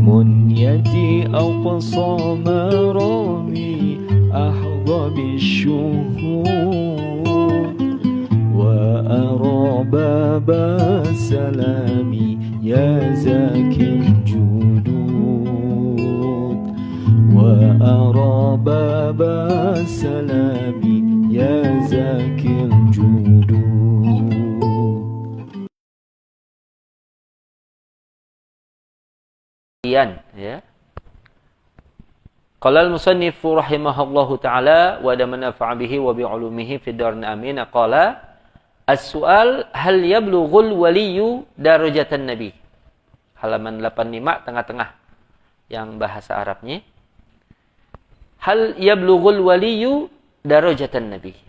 منيتي أقصى مرامي أحظى بالشهود وأرى باب السلام يا زاكي الجدود وأرى باب السلام يا زاكي الجدود. Ya. Qala al-musannif rahimahullahu taala wa damanafa bihi wa bi ulumihi fid darin amin. Qala as-su'al hal yablughul waliyyu darajatan nabi. Halaman 85 tengah-tengah yang bahasa Arabnya. Hal yablughul waliyyu darajatan nabi.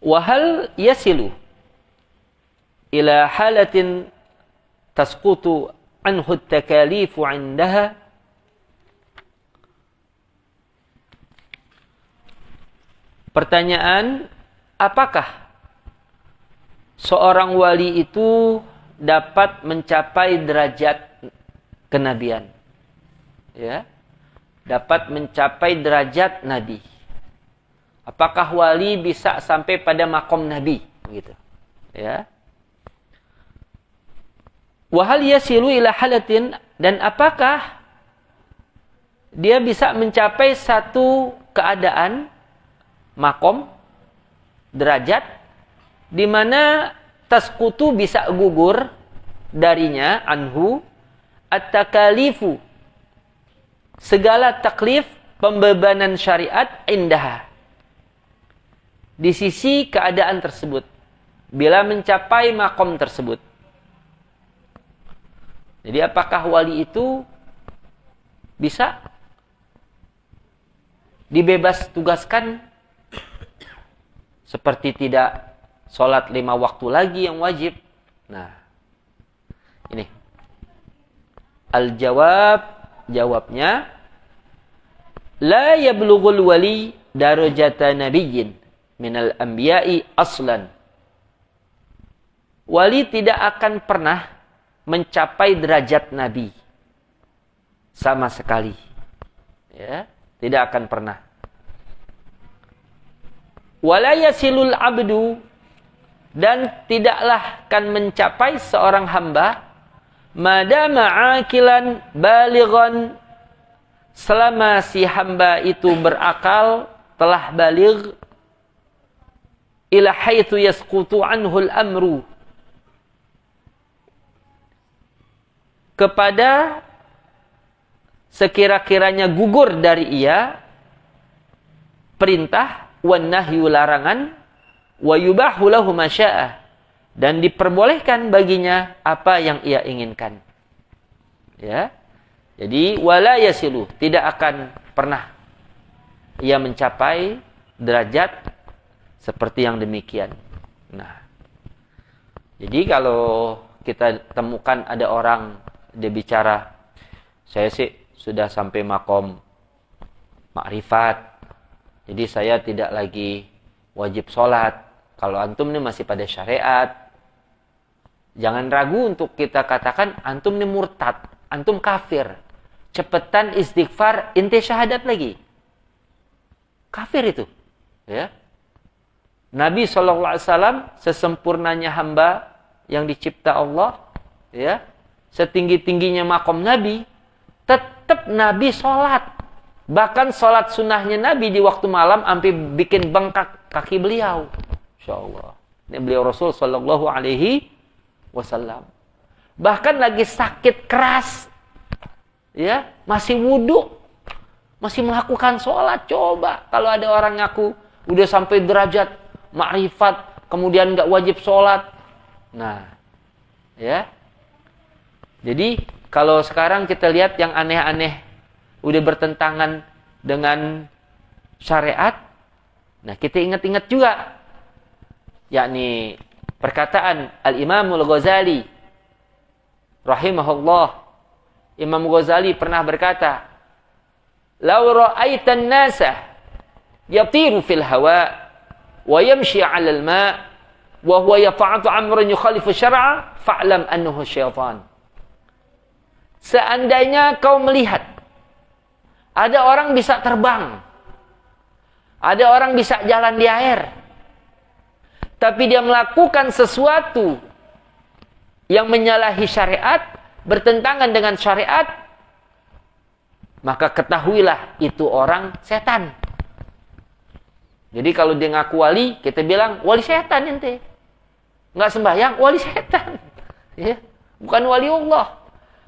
Wa hal yasilu ila halatin tasqutu anhu at-takalifu 'indaha. Pertanyaan, apakah seorang wali itu dapat mencapai derajat kenabian? Ya. Dapat mencapai derajat nabi. Apakah wali bisa sampai pada makom nabi? Begitu. Ya. Wa hal yasilu ila halatin, dan apakah dia bisa mencapai satu keadaan makom derajat di mana tasqutu bisa gugur darinya anhu at-takalifu, segala taklif pembebanan syariat indah di sisi keadaan tersebut bila mencapai makom tersebut. Jadi apakah wali itu bisa dibebas tugaskan seperti tidak sholat 5 waktu lagi yang wajib? Nah, ini jawabnya la yablughul wali darajata nabiyyin minal anbiya'i aslan. Wali tidak akan pernah mencapai derajat nabi sama sekali. Ya, tidak akan pernah. Wala yasilul abdu, dan tidaklah akan mencapai seorang hamba madama aqilan balighan, selama si hamba itu berakal, telah baligh, ila haitsu yasqutu anhu al-amru, kepada sekira-kiranya gugur dari ia perintah, wan nahyu larangan, wa yubahu lahu ma syaa, dan diperbolehkan baginya apa yang ia inginkan. Ya. Jadi wala yasilu, tidak akan pernah ia mencapai derajat seperti yang demikian. Nah. Jadi kalau kita temukan ada orang dia bicara, saya sih sudah sampai makom makrifat, jadi saya tidak lagi wajib sholat. Kalau antum ini masih pada syariat, jangan ragu untuk kita katakan antum ini murtad, antum kafir. Cepetan istighfar, inti syahadat lagi. Kafir itu. Ya. Nabi SAW sesempurnanya hamba yang dicipta Allah, ya, setinggi-tingginya makom Nabi, tetap Nabi sholat. Bahkan sholat sunnahnya Nabi di waktu malam sampai bikin bengkak kaki beliau. Insya Allah. Ini beliau Rasul Sallallahu Alaihi Wasallam. Bahkan lagi sakit keras, ya, masih wudhu, masih melakukan sholat. Coba kalau ada orang ngaku udah sampai derajat ma'rifat, kemudian nggak wajib sholat. Nah, ya. Jadi kalau sekarang kita lihat yang aneh-aneh udah bertentangan dengan syariat, nah kita ingat-ingat juga, yakni perkataan Al-Imam Al-Ghazali rahimahullah. Imam Ghazali pernah berkata, "Law ra'aitan nasa yatiru fil hawa wa yamshi 'alal ma' wa huwa yaf'atu amran yukhalifu syar'a fa'lam annahu syaitan. Seandainya kau melihat ada orang bisa terbang, ada orang bisa jalan di air, tapi dia melakukan sesuatu yang menyalahi syariat, bertentangan dengan syariat, maka ketahuilah itu orang setan. Jadi kalau dia ngaku wali, kita bilang wali setan ente. Nggak sembahyang, wali setan. Ya, bukan wali Allah.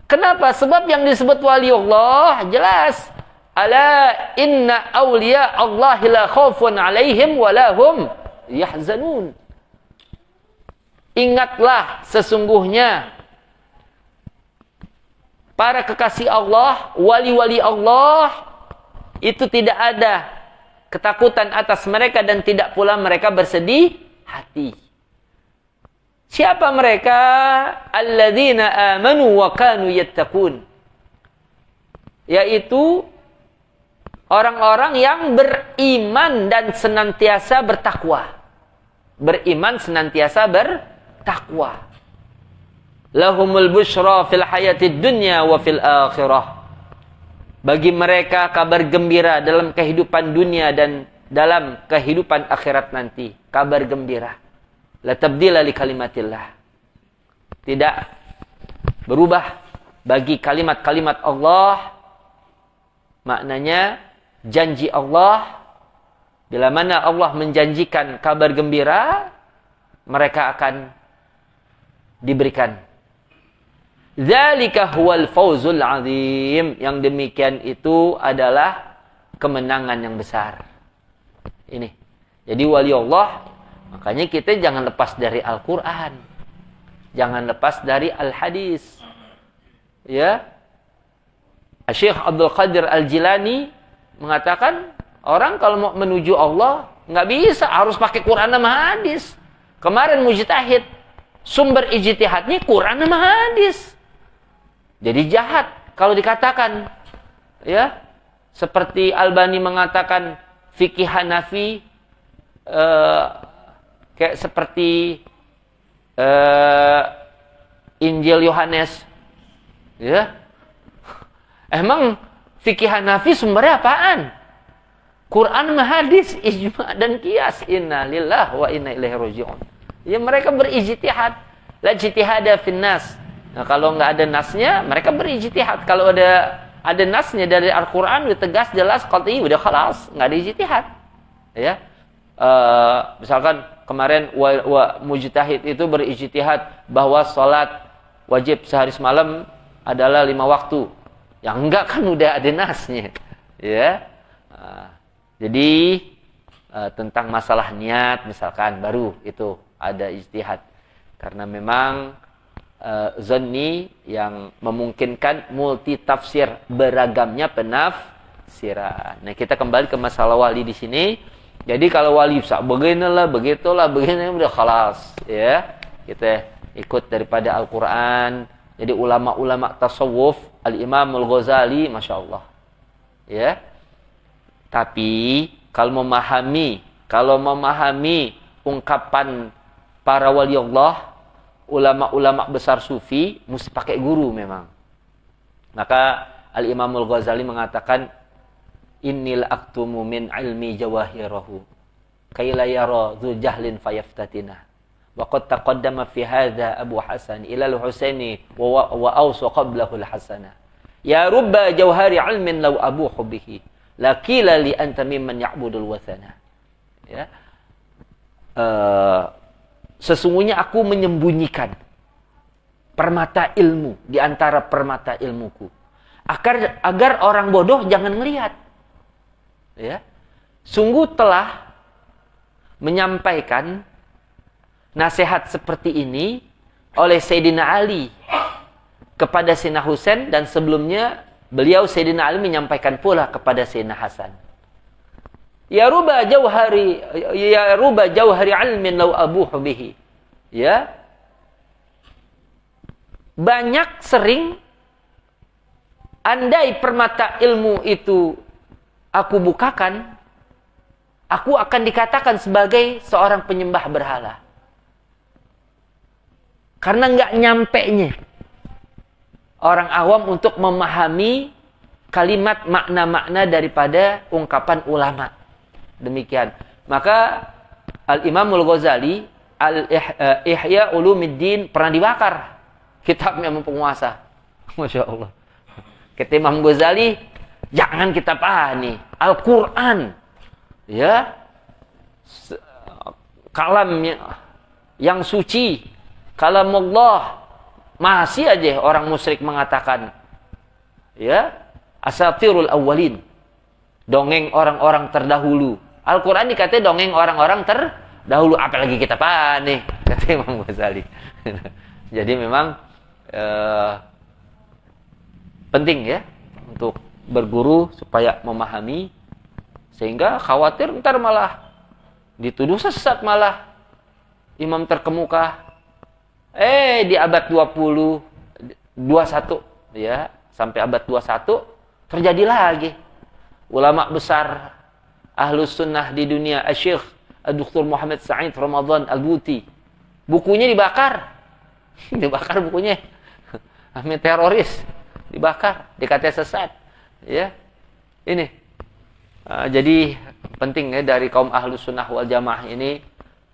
Kenapa? Sebab yang disebut wali Allah jelas. Ala inna awliya Allahi la khaufun alaihim wa lahum yahzanun. Ingatlah sesungguhnya para kekasih Allah, wali-wali Allah itu tidak ada ketakutan atas mereka dan tidak pula mereka bersedih hati. Siapa mereka? Alladzina amanu wa kanu yattaqun. Yaitu orang-orang yang beriman dan senantiasa bertakwa. Beriman senantiasa bertakwa. Lahumul busyra fil hayatid dunya wa fil akhirah. Bagi mereka kabar gembira dalam kehidupan dunia dan dalam kehidupan akhirat nanti. Kabar gembira. La tabdila li kalimatillah. Tidak berubah bagi kalimat-kalimat Allah. Maknanya janji Allah. Bila mana Allah menjanjikan kabar gembira, mereka akan diberikan. Dzalika huwal fawzul azim. Yang demikian itu adalah kemenangan yang besar. Ini. Jadi wali Allah, makanya kita jangan lepas dari Al-Quran. Jangan lepas dari Al-Hadis. Ya. Syekh Abdul Qadir Al-Jilani mengatakan, orang kalau mau menuju Allah, nggak bisa, harus pakai Quran sama hadis. Kemarin mujtahid, sumber ijtihadnya Quran sama hadis. Jadi jahat kalau dikatakan, ya, seperti Albani mengatakan fikih Hanafi kayak seperti Injil Yohanes, ya. Emang fikih Hanafi sumbernya apaan? Quran, hadis, ijma dan qiyas. Inna lillahi wa inna ilaihi raji'un. Ya, mereka berijtihad. La ijtihada fin nas. Nah, kalau nggak ada nasnya, mereka berijtihad. Kalau ada nasnya dari Al-Quran, udah tegas, jelas, qat'i, udah khalas, nggak ada ijtihad. Ya. Misalkan kemarin mujtahid itu berijtihad bahwa salat wajib sehari semalam adalah 5 waktu. Yang enggak kan udah ada nasnya. Ya. Jadi tentang masalah niat misalkan baru itu ada ijtihad. Karena memang zanni yang memungkinkan multi tafsir, beragamnya penafsiran. Nah, kita kembali ke masalah wali di sini. Jadi kalau wali bisa beginilah, begitulah, begini udah khalas, ya. Kita ikut daripada Al-Qur'an. Jadi ulama-ulama tasawuf, Al-Imam Al-Ghazali, Masya Allah. Ya. Tapi kalau memahami ungkapan para wali Allah, ulama-ulama besar sufi, mesti pakai guru memang. Maka Al-Imam Al-Ghazali mengatakan, innil aktumu min ilmi jawahirahu kaila yara dzu jahlin fayaftatina. Wa qad taqaddama fi hadza Abu Hasan ila al-Husaini wa awsa qablahu al-Hasana. Ya rubba jawhari ilmin law abuhu bihi laqila li anta mimman ya'budul wathana. Ya. Sesungguhnya aku menyembunyikan permata ilmu di antara permata ilmuku agar orang bodoh jangan melihat. Ya. Sungguh telah menyampaikan nasihat seperti ini oleh Sayyidina Ali kepada Sayyidina Husain, dan sebelumnya beliau Sayyidina Ali menyampaikan pula kepada Sayyidina Hasan. Ya ruba jauhari ilmin law abuhu bihi. Ya. Banyak sering andai permata ilmu itu aku bukakan, aku akan dikatakan sebagai seorang penyembah berhala. Karena nggak nyampenya orang awam untuk memahami kalimat makna-makna daripada ungkapan ulama. Demikian. Maka Al-Imamul Ghazali Ihya Ulumuddin pernah dibakar kitabnya penguasa. Masya Allah. Kata Imam Ghazali, jangan kita pahami Al-Quran, ya, kalam yang suci, kalamullah. Masih aja orang musyrik mengatakan, ya, asatirul awwalin, dongeng orang-orang terdahulu. Al-Quran dikatakan dongeng orang-orang terdahulu, apalagi kita pahami, kata Imam Ghazali. Jadi memang penting ya untuk berguru supaya memahami, sehingga khawatir ntar malah dituduh sesat, malah imam terkemuka. Di abad 21 ya, sampai abad 21 terjadi lagi ulama besar Ahlus Sunnah di dunia, Syekh Dr. Muhammad Sa'id Ramadan Al-Buti, bukunya dibakar. Dibakar bukunya. Ahmed teroris, dibakar, dikata sesat. Ya. Ini. Jadi penting ya dari kaum Ahlus Sunnah wal Jamaah ini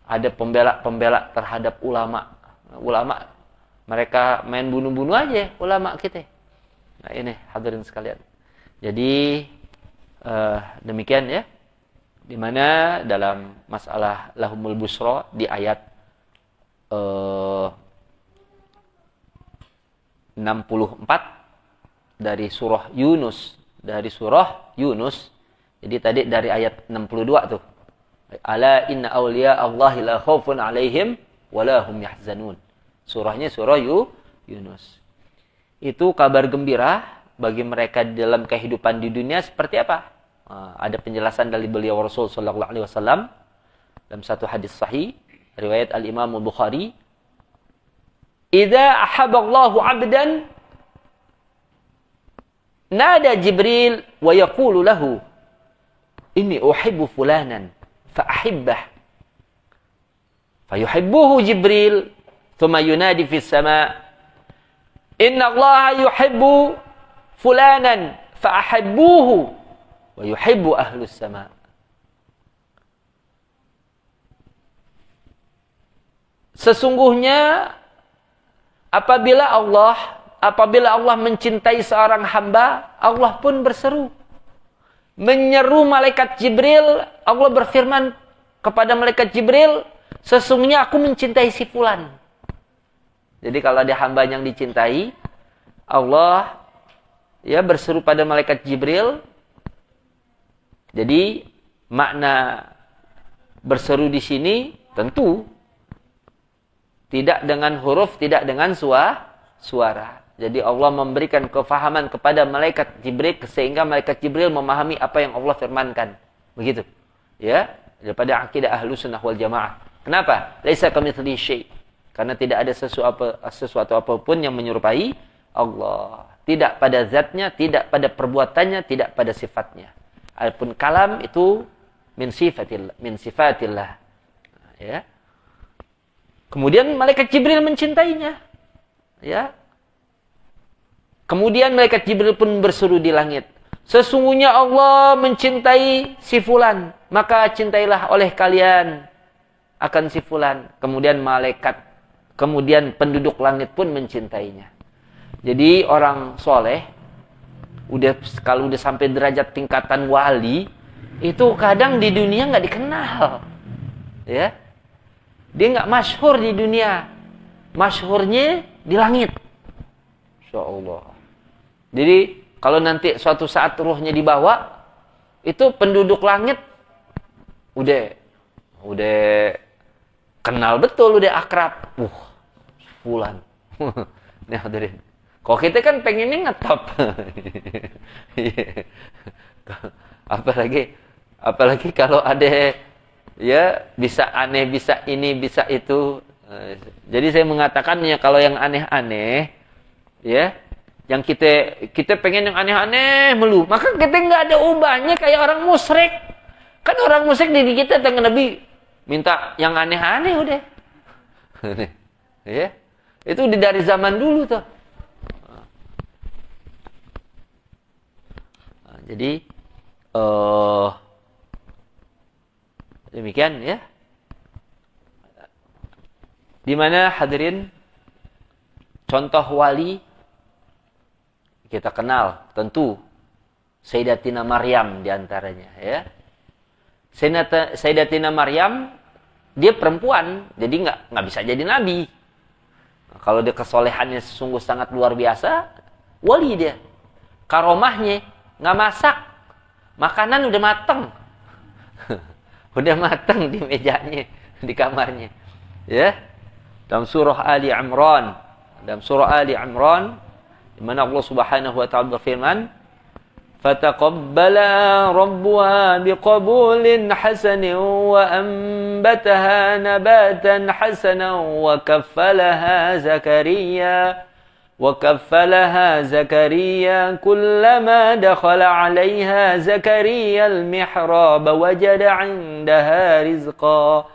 ada pembela-pembela terhadap ulama. Ulama mereka main bunuh-bunuh aja ulama kita. Nah, ini hadirin sekalian. Jadi demikian ya. Di mana dalam masalah lahumul busra di ayat 64 dari surah Yunus, jadi tadi dari ayat 62 tuh, ala inna awliya Allahi la khaufun alaihim wala hum yahzanun. Surahnya surah Yunus. Itu kabar gembira bagi mereka dalam kehidupan di dunia seperti apa? Ada penjelasan dari beliau Rasul sallallahu alaihi wasallam dalam satu hadis sahih riwayat Al-Imam Al-Bukhari, "Idza ahabballahu 'abdan nada Jibril wa yaqulu lahu inni uhibbu fulanan fa ahibbah." Fayuhibbuhu Jibril thumma yunadi fis sama' inna Allah yuhibbu fulanan fa ahibbuhu wa yuhibbu ahlus sama'. Sesungguhnya apabila Allah mencintai seorang hamba, Allah pun berseru. Menyeru malaikat Jibril, Allah berfirman kepada malaikat Jibril, sesungguhnya aku mencintai si fulan. Jadi kalau ada hamba yang dicintai, Allah ya berseru pada malaikat Jibril. Jadi makna berseru di sini tentu tidak dengan huruf, tidak dengan suara. Jadi Allah memberikan kefahaman kepada malaikat Jibril sehingga malaikat Jibril memahami apa yang Allah firmankan. Begitu. Ya, daripada akidah Ahlus Sunnah wal Jamaah. Kenapa? Laisa kamitslihi syai'. Karena tidak ada sesuatu apapun yang menyerupai Allah. Tidak pada zatnya, tidak pada perbuatannya, tidak pada sifatnya. Adapun kalam itu min sifatillah. Ya. Kemudian malaikat Jibril mencintainya. Ya. Kemudian malaikat Jibril pun berseru di langit, sesungguhnya Allah mencintai si fulan, maka cintailah oleh kalian akan si fulan. Kemudian penduduk langit pun mencintainya. Jadi orang soleh kalau udah sampai derajat tingkatan wali, itu kadang di dunia nggak dikenal, ya. Dia nggak masyhur di dunia, masyhurnya di langit. Insyaallah. Jadi kalau nanti suatu saat ruhnya dibawa, itu penduduk langit udah kenal betul, udah akrab. Fulan. Nah, hadirin. Kok kita kan pengennya ngetop. apalagi kalau ada ya bisa aneh, bisa ini, bisa itu. Jadi saya mengatakan ya kalau yang aneh-aneh ya, yang kita pengen yang aneh-aneh melu, maka kita nggak ada ubahnya kayak orang musyrik. Kan orang musyrik di kita tengah Nabi minta yang aneh-aneh udah. Ya. Itu dari zaman dulu tuh. Nah, jadi demikian ya. Di mana hadirin contoh wali kita kenal tentu Sayyidatina Maryam diantaranya ya. Sayyidatina Maryam dia perempuan, jadi nggak bisa jadi nabi. Nah, kalau dia kesolehannya sungguh sangat luar biasa, wali dia. Karomahnya nggak masak, makanan udah mateng, udah mateng di mejanya, di kamarnya, ya. Dalam surah Ali Imran, di mana Allah Subhanahu wa taala berfirman, "Fataqabbala rabbuha biqabulin hasanin wa anbataha nabatan hasanan wa kaffalaha Zakariya kullama dakhala 'alayha Zakariya al-mihrab wajada 'indaha rizqa."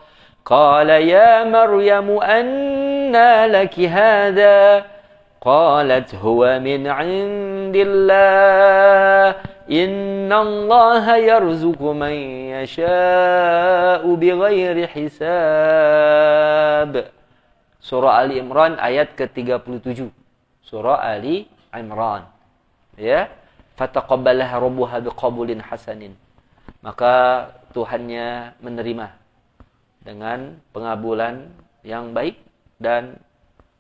قال يا مريم أنى لك هذا قالت هو من عند الله إن الله يرزق من يشاء بغير حساب. Surah Ali Imran ayat ke-37. Surah Ali Imran. Ya, fataqabbalaha rabbuha biqabulin hasanin. Maka Tuhannya menerima dengan pengabulan yang baik dan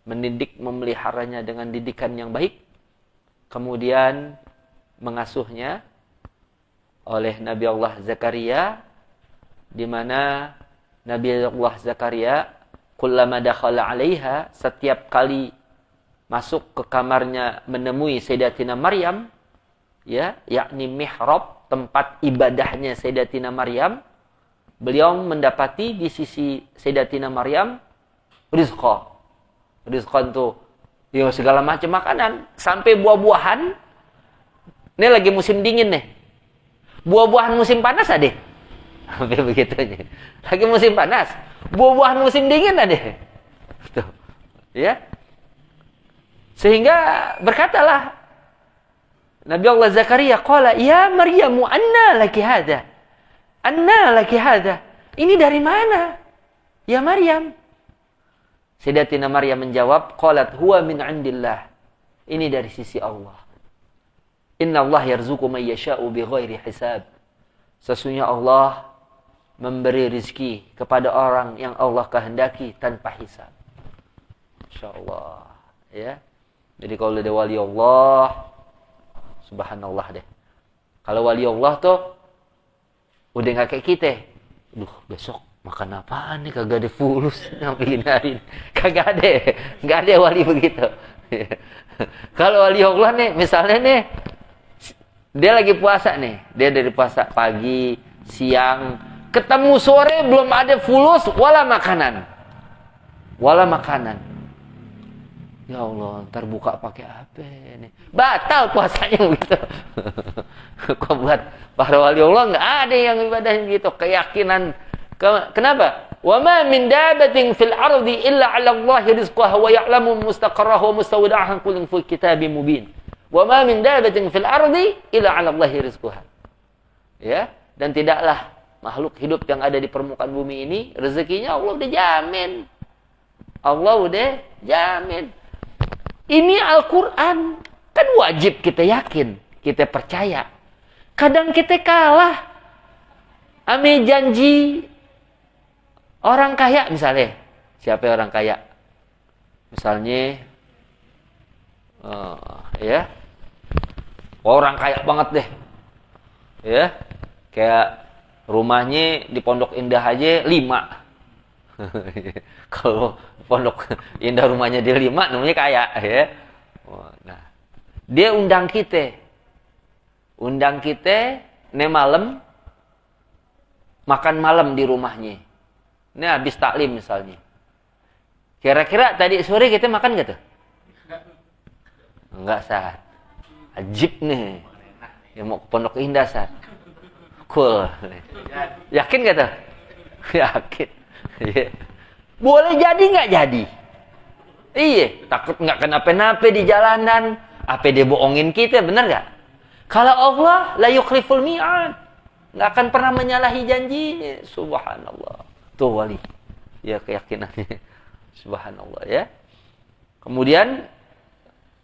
mendidik memeliharanya dengan didikan yang baik, kemudian mengasuhnya oleh Nabi Allah Zakaria, di mana Nabi Allah Zakaria kullama dakhala 'alaiha, setiap kali masuk ke kamarnya menemui Sayyidatina Maryam, ya, yakni mihrab, tempat ibadahnya Sayyidatina Maryam, beliau mendapati di sisi Sayyidatina Maryam rizqa. Rizqan tuh ya segala macam makanan, sampai buah-buahan. Ini lagi musim dingin nih. Buah-buahan musim panas ada. Sampai begitunya. Lagi musim panas, buah-buahan musim dingin ada. Tuh. Ya. Sehingga berkatalah Nabi Allah Zakaria, qala ya Maryamu anna laki hadha? Anna laki hadha? Ini dari mana? Ya Maryam. Sayyidatina Maryam menjawab, qalat huwa min indillah. Ini dari sisi Allah. Inna Allah yarzuqu man yasha'u bighairi hisab. Sesungguhnya Allah memberi rizki kepada orang yang Allah kehendaki tanpa hisab. Insyaallah, ya. Jadi kalau ada wali Allah, subhanallah deh. Kalau wali Allah tuh udah nggak kayak kita. Duh, besok makan apaan nih? Kagak ada fulus sampai gini hari. Kagak ada wali begitu. Kalau wali Allah nih, misalnya nih, dia lagi puasa nih, dia dari puasa pagi, siang, ketemu sore belum ada fulus, wala makanan. Ya Allah, ntar buka pakai apa nih? Batal puasanya begitu. Kok buat para wali Allah nggak ada yang ibadahnya gitu, keyakinan. Kenapa? Wa ma min dabatin fil ardi illa 'ala Allahi rizquha wa ya'lamu mustaqarraha wa mustawda'aha kullun fi kitabim mubin. Wa ma min dabatin fil ardi illa 'ala Allahi rizquha. Ya, dan tidaklah makhluk hidup yang ada di permukaan bumi ini rezekinya Allah udah jamin. Allah udah jamin. Ini Al-Qur'an. Kan wajib kita yakin, kita percaya. Kadang kita kalah ame janji orang kaya misalnya. Siapa orang kaya? Misalnya ya. Orang kaya banget deh. Ya. Kayak rumahnya di Pondok Indah aja 5. Kalau Pondok Indah rumahnya dia 5 namanya kaya ya. Nah, dia undang kita nih malam makan malam di rumahnya. Ini habis taklim misalnya. Kira-kira tadi sore kita makan gak tuh? Enggak, Sat. Ajib nih. Ya mau ke Pondok Indah, Sat. Cool. Yakin gak tuh? Yakin. Boleh jadi nggak jadi? Iya, takut nggak kenapa-napa di jalanan. Apa dia bohongin kita, benar nggak? Kalau Allah la yukhliful mi'ad, nggak akan pernah menyalahi janji. Subhanallah. Tuh wali. Ya keyakinannya. Subhanallah ya. Kemudian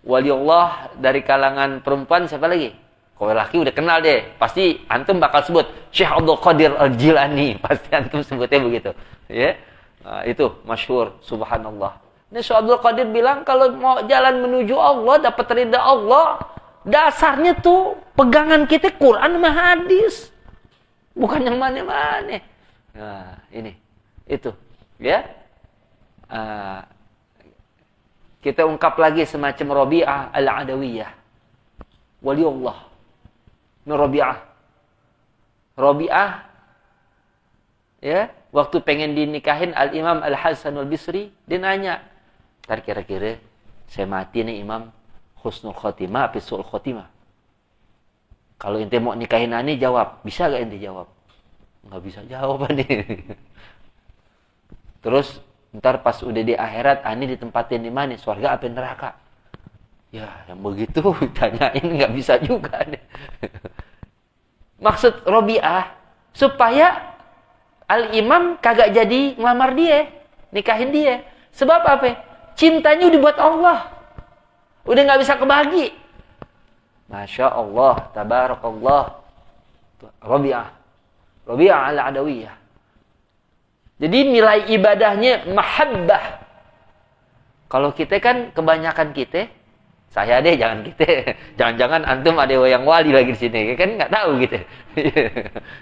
wali Allah dari kalangan perempuan siapa lagi? Kalau laki udah kenal deh. Pasti antum bakal sebut Syekh Abdul Qadir Al-Jilani. Pasti antum sebutnya begitu. Ya. Nah, itu masyhur. Subhanallah. Ini Syekh Abdul Qadir bilang kalau mau jalan menuju Allah, dapat ridha Allah, dasarnya tuh pegangan kita Quran sama hadis. Bukan yang mana-mana. Nah, ini. Itu. Ya. Kita ungkap lagi semacam Rabi'ah Al-Adawiyah. Waliullah. Ini Rabi'ah. Ya. Waktu pengen dinikahin Al-Imam Al-Hasan Al-Bisri, dia nanya, ntar kira-kira saya mati nih Imam, husnul khotimah apa su'ul khotimah? Kalau ente mau nikahin ani jawab, bisa gak ente jawab? Nggak bisa jawab nih. Terus ntar pas udah di akhirat ani ditempatin di mana? Surga apa neraka? Ya yang begitu tanyain nggak bisa juga nih. Maksud Rabi'ah supaya Al-Imam kagak jadi ngelamar dia, nikahin dia. Sebab apa? Cintanya udah buat Allah. Udah nggak bisa kebagi. Masya Allah, tabarakallah. Rabi'ah Al-Adawiyah. Jadi nilai ibadahnya mahabbah. Kalau kita kan kebanyakan kita, saya deh jangan kita. Jangan-jangan antum ada yang wali lagi di sini, kan nggak tahu gitu.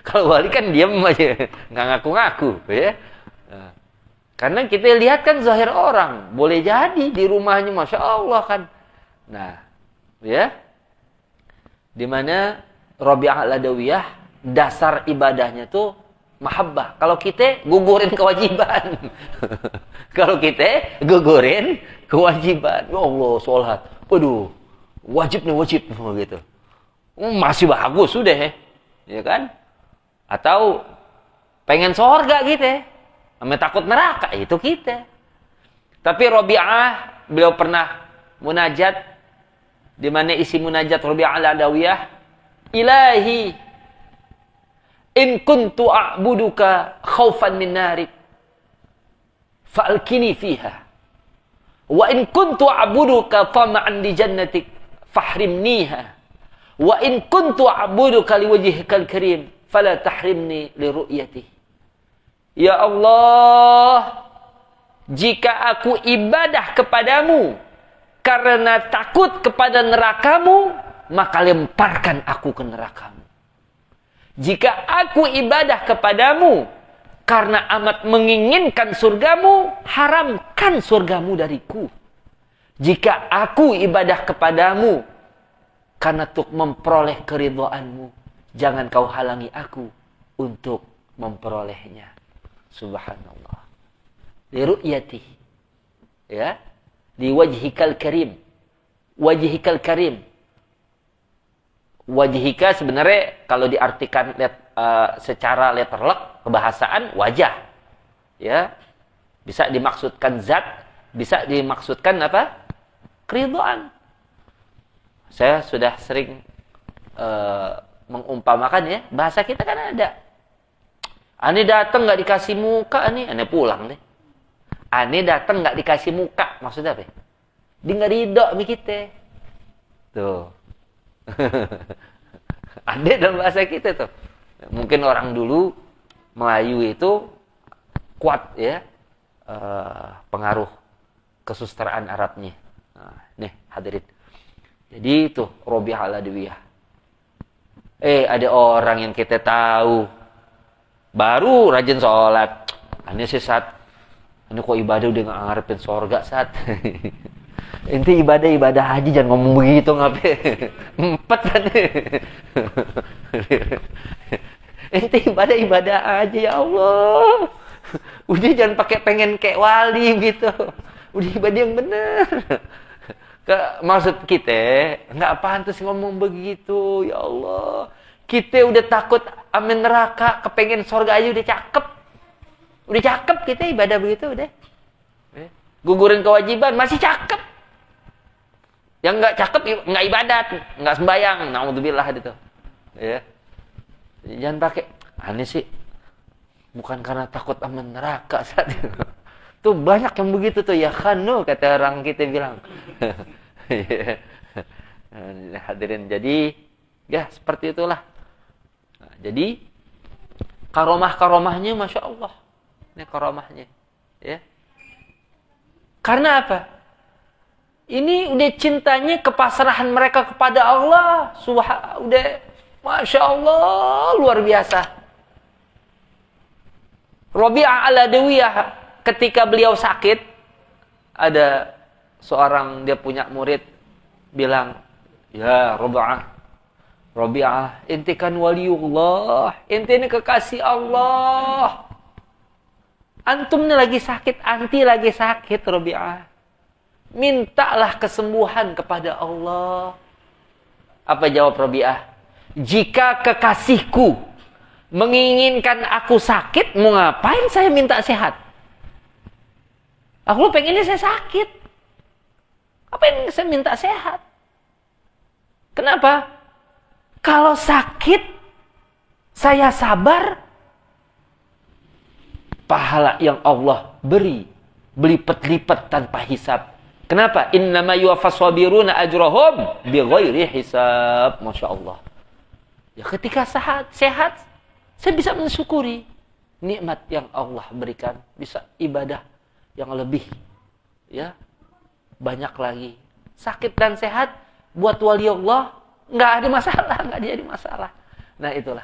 Kalau wali kan diam aja, nggak ngaku-ngaku, ya. Karena kita lihat kan zahir orang, boleh jadi di rumahnya Masya Allah kan. Nah, ya. Di mana Rabi'ah Al-Adawiyah dasar ibadahnya tuh mahabbah. Kalau kita gugurin kewajiban. Kalau kita gugurin kewajiban. Ya Allah, sholat. Waduh, wajib nih, wajib gitu. Masih bagus sudah, ya kan? Atau pengen surga gitu. Ame takut neraka, itu kita. Tapi Rabi'ah, beliau pernah munajat, di mana isi munajat Rabi'ah Al-Adawiyah, Ilahi, in kuntu a'buduka khaufan min narik, fa'alkini fiha. Wa in kuntu a'buduka tama'an di jannatik, fahrimniha. Wa in kuntu a'buduka liwajihikal karim, fala tahrimni li ru'yatih. Ya Allah, jika aku ibadah kepadamu karena takut kepada nerakamu, maka lemparkan aku ke nerakamu. Jika aku ibadah kepadamu karena amat menginginkan surgamu, haramkan surgamu dariku. Jika aku ibadah kepadamu karena untuk memperoleh keridhaanmu, jangan kau halangi aku untuk memperolehnya. Subhanallah. Di ru'yati. Ya. Di wajhikal karim. Wajhikal karim. Wajhika sebenarnya kalau diartikan secara letterlek kebahasaan wajah. Ya. Bisa dimaksudkan zat, bisa dimaksudkan apa? Keridhaan. Saya sudah sering mengumpamakan ya, bahasa kita kan ada. Ane datang nggak dikasih muka, ane pulang deh. Ane datang nggak dikasih muka, maksudnya apa? Dia nggak ridho sama kita. Tuh. Ada dalam bahasa kita tuh. Mungkin orang dulu Melayu itu kuat ya pengaruh kesusteraan Arabnya. Nah, nih hadirin. Jadi itu Rabi'ah Al-Adawiyah. Ada orang yang kita tahu baru rajin sholat. Ini sih Sat. Ini kok ibadah udah gak ngarepin surga Sat. Inti ibadah haji jangan ngomong begitu ngapain. 4 kan. Inti ibadah aja ya Allah. Udah jangan pakai pengen kayak wali gitu. Udah ibadah yang benar. Maksud kita nggak pantas ngomong begitu ya Allah. Kita udah takut amin neraka, kepengen surga aja udah cakep. Udah cakep kita ibadah begitu udah. Gugurin kewajiban, masih cakep. Yang nggak cakep, nggak ibadat, nggak sembayang. Naudzubillah itu. Ya. Jangan pakai, aneh sih. Bukan karena takut sama neraka saat itu. Tuh banyak yang begitu tuh, ya khanu, kata orang kita bilang. Hadirin, jadi ya seperti itulah. Nah, jadi karomah-karomahnya Masya Allah. Ini karomahnya. Ya. Karena apa? Ini udah cintanya, kepasrahan mereka kepada Allah. Udah Masya Allah, luar biasa. Rabi'ah al-Adawiyah, ketika beliau sakit, ada seorang, dia punya murid, bilang, ya Rabi'ah, inti kan waliullah, inti ini kekasih Allah. Antum ini lagi sakit, anti lagi sakit, Rabi'ah. Mintalah kesembuhan kepada Allah. Apa jawab Rabi'ah? Jika kekasihku menginginkan aku sakit, mau ngapain saya minta sehat? Aku pengennya saya sakit. Apa yang saya minta sehat? Kenapa? Kalau sakit, saya sabar, pahala yang Allah beri berlipat-lipat tanpa hisab. Kenapa? Innama yuwaffas sabiruna ajrahum bighairi hisab. Masya Allah. Ya, ketika sehat, saya bisa mensyukuri nikmat yang Allah berikan, bisa ibadah yang lebih, ya, banyak lagi. Sakit dan sehat buat wali Allah nggak ada masalah, nggak jadi masalah. Nah, itulah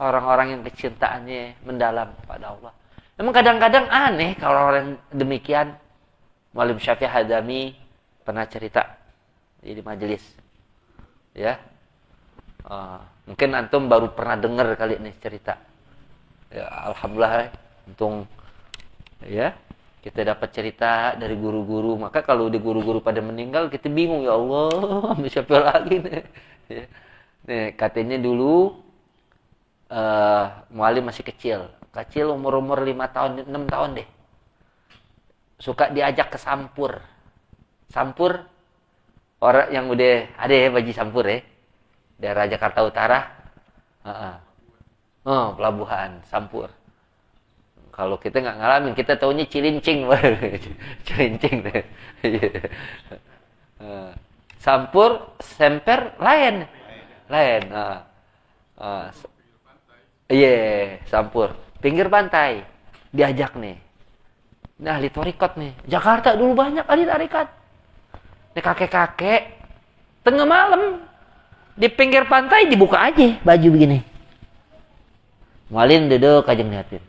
orang-orang yang kecintaannya mendalam kepada Allah. Memang kadang-kadang aneh kalau orang demikian. Muallim Syafi'i Hadami pernah cerita di majelis, ya. Mungkin antum baru pernah dengar kali ini cerita. Ya, alhamdulillah, untung ya kita dapat cerita dari guru-guru. Maka kalau di guru-guru pada meninggal, kita bingung, ya Allah, siapa lagi nih? Ya. Nih, katanya dulu muallim masih kecil, umur 5 tahun, 6 tahun deh. Suka diajak ke Sampur. Sampur, orang yang udah ada ya baju Sampur ya, daerah Jakarta Utara. Pelabuhan Sampur. Kalau kita nggak ngalamin, kita taunya Cilincing. Cilincing. Sampur, Semper, lain. Sampur. Pinggir pantai. Diajak nih. Nah, ahli tarikat nih. Jakarta dulu banyak ahli tarikat. Ini kakek-kakek. Tengah malam. Di pinggir pantai dibuka aja baju begini. Muallim duduk aja ngeliatin.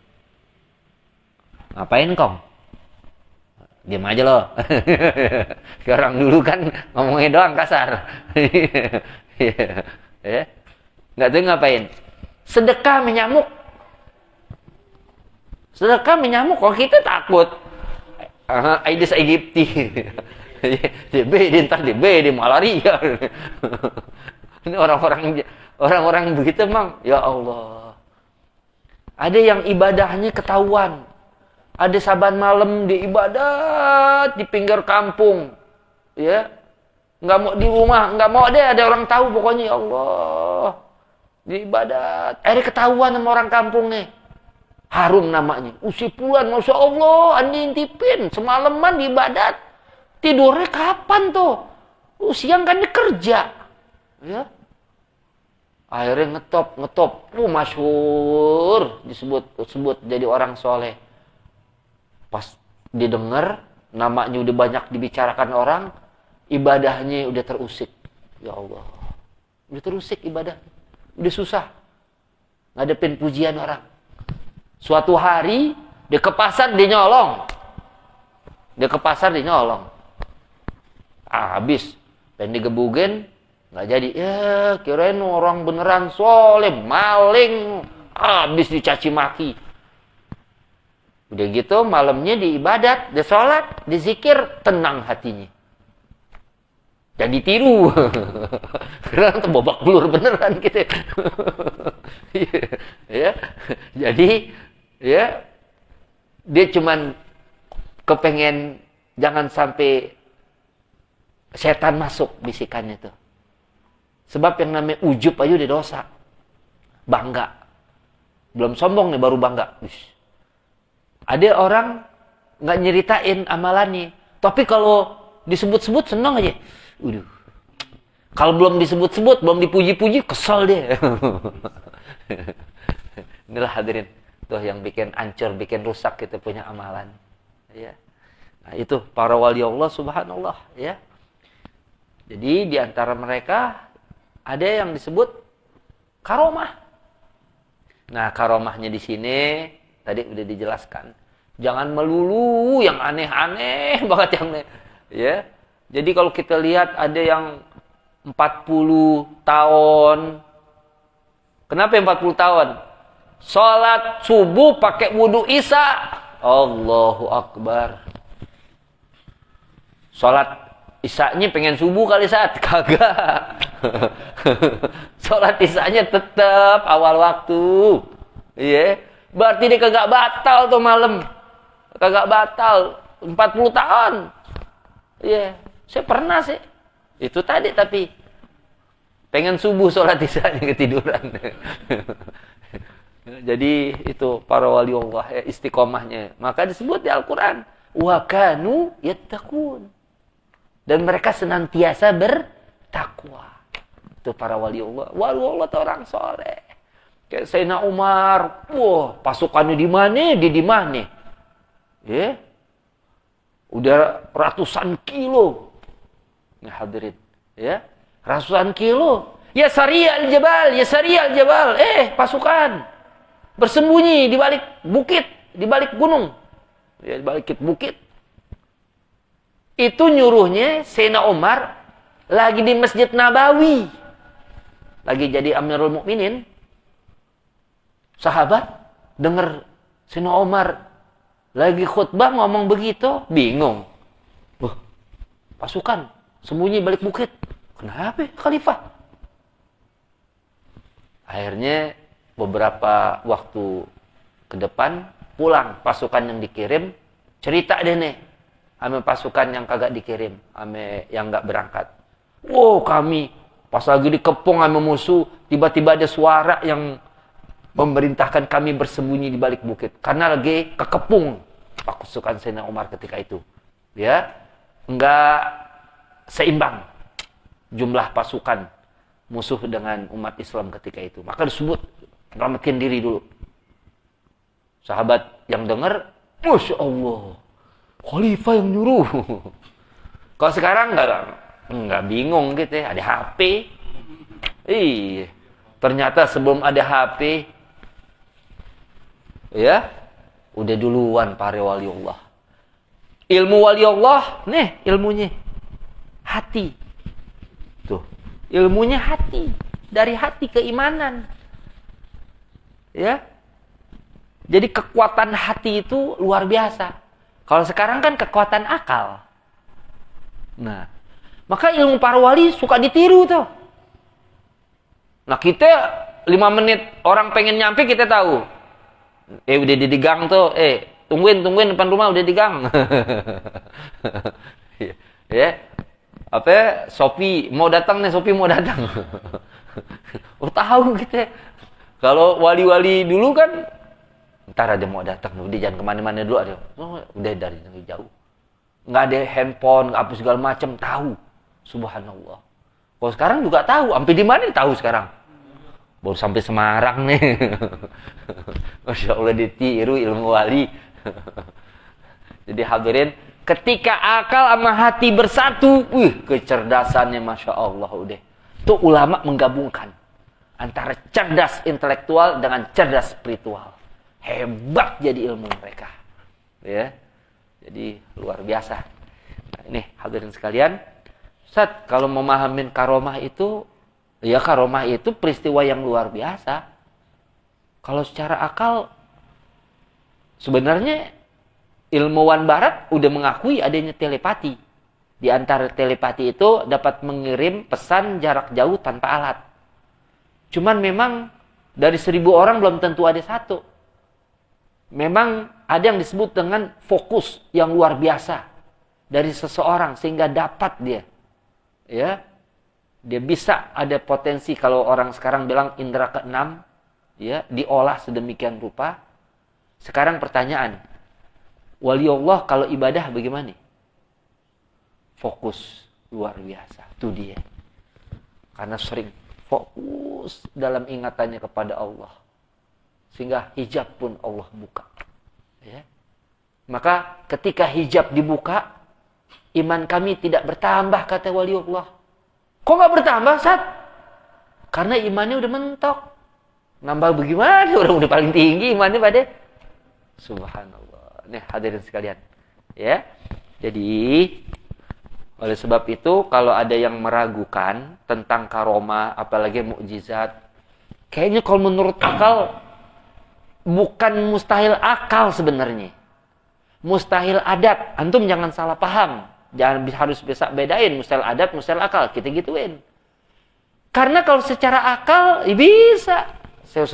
Ngapain kong? Diam aja loh. Orang dulu kan ngomongnya doang kasar. Ya. Nggak tahu ngapain. Sedekah menyamuk. Sedekah menyamuk, kalau kita takut. Aedes aegypti. DBD malaria. Ini orang-orang begitu emang, ya Allah. Ada yang ibadahnya ketahuan. Ada saban malam di ibadat di pinggir kampung. Ya. Enggak mau di rumah, enggak mau deh ada orang tahu pokoknya, ya Allah. Di ibadat. Akhirnya ketahuan sama orang kampung nih. Harum namanya. Usipulan, Masya Allah, andi intipin. Semalaman di ibadat. Tidurnya kapan tuh? Siang kan dia kerja. Ya. Akhirnya ngetop. Masyhur. Disebut jadi orang soleh. Pas didengar, namanya udah banyak dibicarakan orang, ibadahnya udah terusik. Ya Allah. Udah terusik ibadah. Udah susah. Ngadepin pujian orang. Suatu hari, dia ke pasar, dia nyolong. Habis. Dan digebukin, nggak jadi. Ya, kirain orang beneran soleh, maling. Habis dicaci maki. Udah gitu, malamnya di ibadat, di sholat, di zikir, tenang hatinya. Jadi tiru. Karena terbobak belur beneran gitu. Ya. Jadi, ya, dia cuman kepengen jangan sampai setan masuk bisikannya itu. Sebab yang namanya ujub aja udah dosa. Bangga. Belum sombong nih, baru bangga. Ada orang nggak nyeritain amalannya. Tapi kalau disebut-sebut senang aja. Waduh. Kalau belum disebut-sebut, belum dipuji-puji, kesel dia. Inilah hadirin. Tuh yang bikin hancur, bikin rusak kita punya amalan. Ya. Nah, itu para wali Allah subhanallah. Ya. Jadi di antara mereka ada yang disebut karomah. Nah, karomahnya di sini tadi udah dijelaskan. Jangan melulu yang aneh-aneh banget yang ya. Jadi kalau kita lihat ada yang 40 tahun. Kenapa 40 tahun? Salat subuh pakai wudu Isya. Allahu Akbar. Salat Isya'nya pengen subuh kali saat kagak. Salat Isya'nya tetap awal waktu. Iya. Berarti dia kagak batal tuh malam. Kagak batal 40 tahun. Iya. Saya pernah sih. Itu tadi tapi pengen subuh salat Isya'nya ketiduran. Jadi itu para wali Allah ya, istiqomahnya. Maka disebut di Al-Qur'an wa kanu yattaqun. Dan mereka senantiasa bertakwa. Itu para wali Allah. Wali Allah itu orang soleh. Kayak Sayyidina Umar. Wah, pasukannya di mana? Dia di mana? Ya. Udah ratusan kilo. Nah, hadirin. Ya. Ratusan kilo. Ya Sariya al-Jabal. Ya Sariya al-Jabal. Pasukan. Bersembunyi di balik bukit. Di balik gunung. Ya, di balik bukit. Itu nyuruhnya Sayyidina Umar lagi di Masjid Nabawi. Lagi jadi Amirul Mukminin. Sahabat dengar Sayyidina Umar lagi khutbah ngomong begitu, bingung. Wah, pasukan sembunyi balik bukit. Kenapa khalifah? Akhirnya beberapa waktu ke depan pulang pasukan yang dikirim, cerita deh nih. Ame pasukan yang kagak dikirim, ame yang nggak berangkat. Wow, kami pas lagi dikepung ame musuh, tiba-tiba ada suara yang memerintahkan kami bersembunyi di balik bukit karena lagi kekepung pasukan Sayyidina Umar ketika itu. Ya, nggak seimbang jumlah pasukan musuh dengan umat Islam ketika itu. Maka disebut selamatkan diri dulu. Sahabat yang dengar, Masya Allah. Khalifah yang nyuruh. Kalau sekarang enggak bingung gitu ya. Ada HP. Ternyata sebelum ada HP, ya, udah duluan para wali Allah. Ilmu wali Allah, nih ilmunya. Hati. Tuh, ilmunya hati. Dari hati keimanan. Ya. Jadi kekuatan hati itu luar biasa. Kalau sekarang kan kekuatan akal. Nah, maka ilmu para wali suka ditiru tuh. Nah, kita 5 menit orang pengen nyampe kita tahu. Udah di gang tuh. Tungguin depan rumah udah di gang. Ya. Apa? Shopee mau datang nih, Shopee mau datang. Oh, tahu kita. Kalau wali-wali dulu kan ntar ada mau datang, udah jangan kemana-mana dulu ada. Udah dari jauh. Nggak ada handphone, nggak apa segala macam, tahu. Subhanallah. Kalau sekarang juga tahu, sampai di mana tahu sekarang. Baru sampai Semarang nih. Masya Allah ditiru ilmu wali. Jadi hadirin, ketika akal sama hati bersatu, kecerdasannya Masya Allah udah. Itu ulama menggabungkan antara cerdas intelektual dengan cerdas spiritual. Hebat jadi ilmu mereka. Ya. Jadi luar biasa. Nah, ini hadirin sekalian, Ustaz, kalau memahamin karomah itu, ya karomah itu peristiwa yang luar biasa. Kalau secara akal, sebenarnya ilmuwan barat udah mengakui adanya telepati. Di antara telepati itu dapat mengirim pesan jarak jauh tanpa alat. Cuman memang dari 1000 orang belum tentu ada satu. Memang ada yang disebut dengan fokus yang luar biasa. dari seseorang sehingga dapat dia. Ya. Dia bisa ada potensi kalau orang sekarang bilang indera keenam, ya, diolah sedemikian rupa. Sekarang pertanyaan, waliullah kalau ibadah bagaimana? Fokus luar biasa, itu dia. Karena sering fokus dalam ingatannya kepada Allah, sehingga hijab pun Allah buka. Ya. Maka ketika hijab dibuka, iman kami tidak bertambah, kata waliullah. Kok nggak bertambah, Sat? Karena imannya udah mentok. Nambah bagaimana? Orang udah paling tinggi imannya pada. Subhanallah. Nih hadirin sekalian. Ya. Jadi oleh sebab itu kalau ada yang meragukan tentang karomah, apalagi mukjizat, kayaknya kalau menurut akal bukan mustahil akal sebenarnya. Mustahil adat. Antum jangan salah paham. Jangan harus bisa bedain mustahil adat, mustahil akal. Kita gituin. Karena kalau secara akal bisa. Saya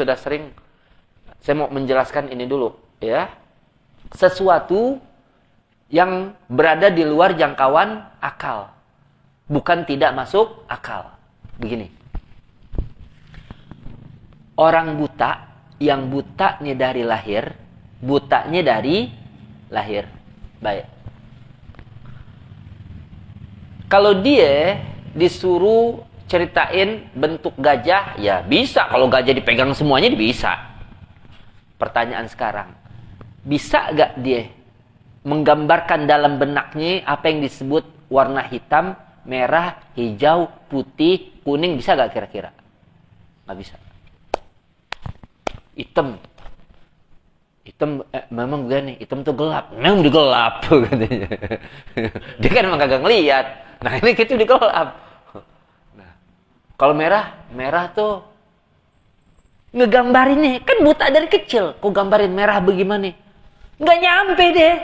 mau menjelaskan ini dulu, ya. Sesuatu yang berada di luar jangkauan akal, bukan tidak masuk akal. Begini. Orang buta yang butanya dari lahir, butanya dari lahir. Baik. Kalau dia disuruh ceritain bentuk gajah, ya bisa. Kalau gajah dipegang semuanya, bisa. Pertanyaan sekarang, bisa gak dia menggambarkan dalam benaknya apa yang disebut warna hitam, merah, hijau, putih, kuning, bisa gak kira-kira? Gak bisa. Hitam. Memang begini, hitam tuh gelap. Memang udah gelap tuh katanya. Dia kan emang kagak ngeliat. Nah ini kita udah gelap. Nah, kalau merah tuh ngegambarinnya kan buta dari kecil. Kok gambarin merah bagaimana? Nggak nyampe deh.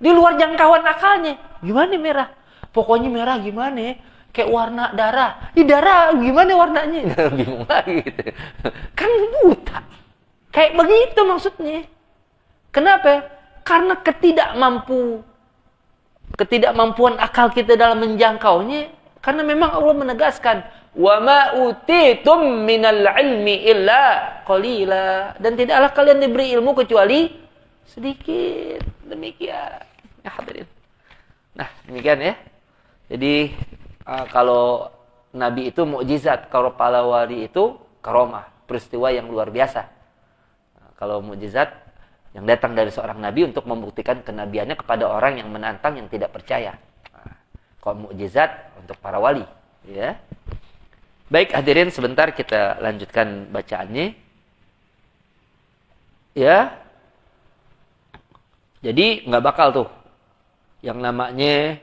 Di luar jangkauan akalnya. Gimana merah? Pokoknya merah gimana? Kayak warna darah. Di darah gimana warnanya? Bingung lagi gitu. Kan buta. Kayak begitu maksudnya. Kenapa? Karena ketidakmampuan akal kita dalam menjangkaunya. Karena memang Allah menegaskan, wa ma utitum minal ilmi illa qalila. Dan tidaklah kalian diberi ilmu kecuali sedikit. Demikian. Ya, hadirin. Nah, demikian ya. Jadi kalau Nabi itu mukjizat, kalau para wali itu karomah, peristiwa yang luar biasa. Kalau mukjizat yang datang dari seorang nabi untuk membuktikan kenabiannya kepada orang yang menantang, yang tidak percaya. Kalau mukjizat untuk para wali, ya. Baik hadirin, sebentar kita lanjutkan bacaannya. Ya. Jadi nggak bakal tuh yang namanya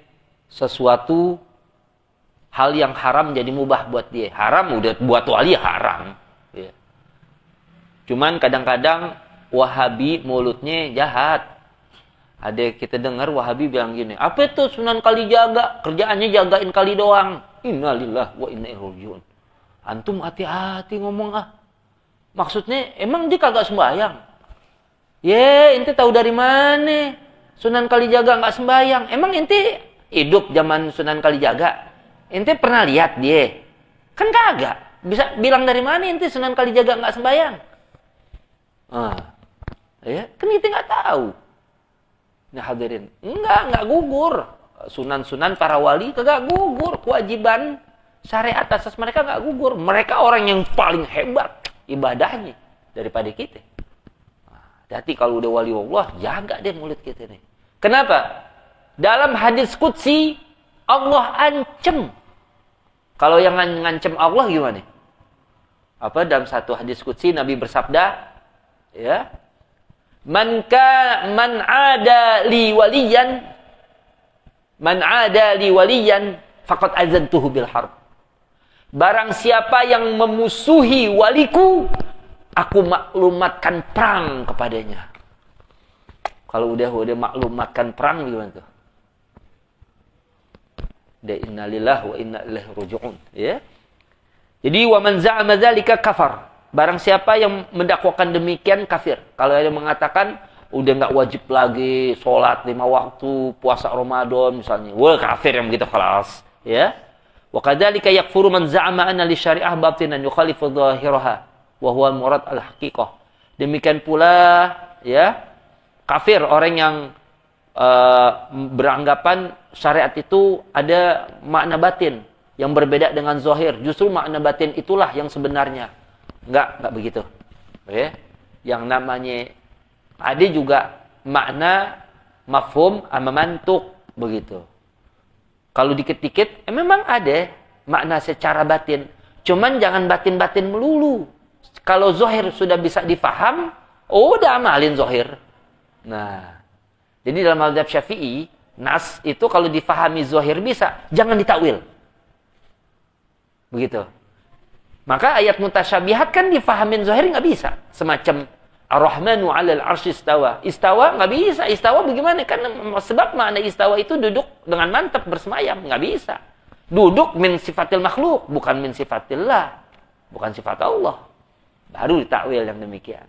sesuatu hal yang haram jadi mubah buat dia. Haram udah buat wali haram. Ya. Cuman kadang-kadang Wahabi mulutnya jahat. Ada kita dengar Wahabi bilang gini, apa itu Sunan Kalijaga? Kerjaannya jagain kali doang. Innalillahi wa inna ilaihi raji'un. Antum hati-hati ngomong Maksudnya emang dia kagak sembahyang? Ente tahu dari mana? Sunan Kalijaga nggak sembahyang. Emang ente hidup zaman Sunan Kalijaga? Ente pernah lihat dia? Kan kagak. Bisa bilang dari mana ente Sunan Kalijaga nggak sembahyang? Ya, kan kita nggak tahu. Nah hadirin, nggak gugur. Sunan-sunan para wali kagak gugur. Kewajiban syariat atas mereka nggak gugur. Mereka orang yang paling hebat ibadahnya daripada kita. Hati-hati kalau udah wali Allah, jaga deh mulut kita nih. Kenapa? Dalam hadis qudsi Allah ancam. Kalau yang ngancem Allah gimana? Apa dalam satu hadis qudsi Nabi bersabda, ya, man ada li waliyan faqad azantuhu bil harb. Barang siapa yang memusuhi waliku, aku maklumatkan perang kepadanya. Kalau udah maklumatkan perang gimana tuh? Innalillahi wa inna ilaihi raji'un, ya. Jadi wa man za'ama dzalika kafar. Barang siapa yang mendakwakan demikian kafir. Kalau ada yang mengatakan udah nggak wajib lagi sholat 5 waktu, puasa Ramadan misalnya. Wah, kafir yang begitu kelas. Ya. Wa kadzalika yakfuru man za'ama anna li syariah batinan yukhalifu dhahiraha wa huwa murad al-haqiqah. Demikian pula ya, kafir orang yang beranggapan syariat itu ada makna batin yang berbeda dengan zahir. Justru makna batin itulah yang sebenarnya. Enggak begitu. Oke. Yang namanya ada juga makna mafhum sama mantuk begitu. Kalau dikit-dikit memang ada makna secara batin. Cuman jangan batin-batin melulu. Kalau zahir sudah bisa difaham, udah amalin zahir. Nah, jadi dalam mazhab Syafi'i, nas itu kalau difahami zahir bisa, jangan ditakwil. Begitu. Maka ayat mutasyabihat kan difahamin zahir nggak bisa. Semacam Ar-Rahmanu 'alal 'arsy istawa. Istawa nggak bisa. Istawa bagaimana? Karena sebab makna istawa itu duduk dengan mantap bersemayam, nggak bisa. Duduk min sifatil makhluk, bukan min sifatillah. Bukan sifat Allah. Baru ditakwil yang demikian.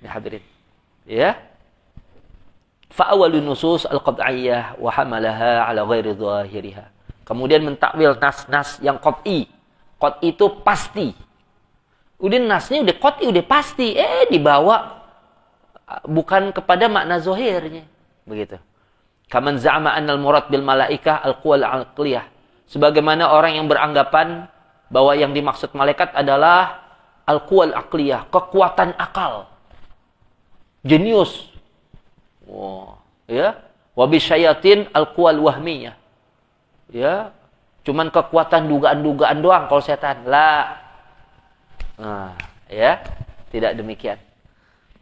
Nah, hadirin. Ya. Fa awwalun nusus al-qat'iyyah wa hamalaha 'ala ghairi dhahiriha. Kemudian mentakwil nas-nas yang qat'i. Qat'i itu pasti. Udah nasnya udah qat'i, udah pasti. Dibawa bukan kepada makna zahirnya. Begitu. Kaman za'ama annal murad bil malaikah al-quwal aqliyah. Sebagaimana orang yang beranggapan bahwa yang dimaksud malaikat adalah al-quwal aqliyah, kekuatan akal. Jenius. Wow, ya. Wa bisyayatin al-quwal wahmiyah. Ya. Cuman kekuatan dugaan-dugaan doang kalau setan. La. Nah, ya. Tidak demikian.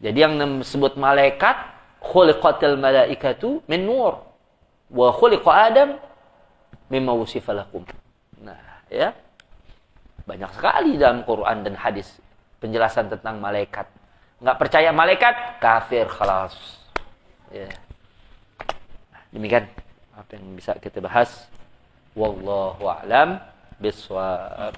Jadi yang disebut malaikat, khuliqatil malaikatu min nur wa khuliqa Adam mimma wusifa lakum. Nah, ya. Banyak sekali dalam Quran dan hadis penjelasan tentang malaikat. Enggak percaya malaikat, kafir khalas. Ya. Demikian apa yang bisa kita bahas. Wallahu a'lam bishawab.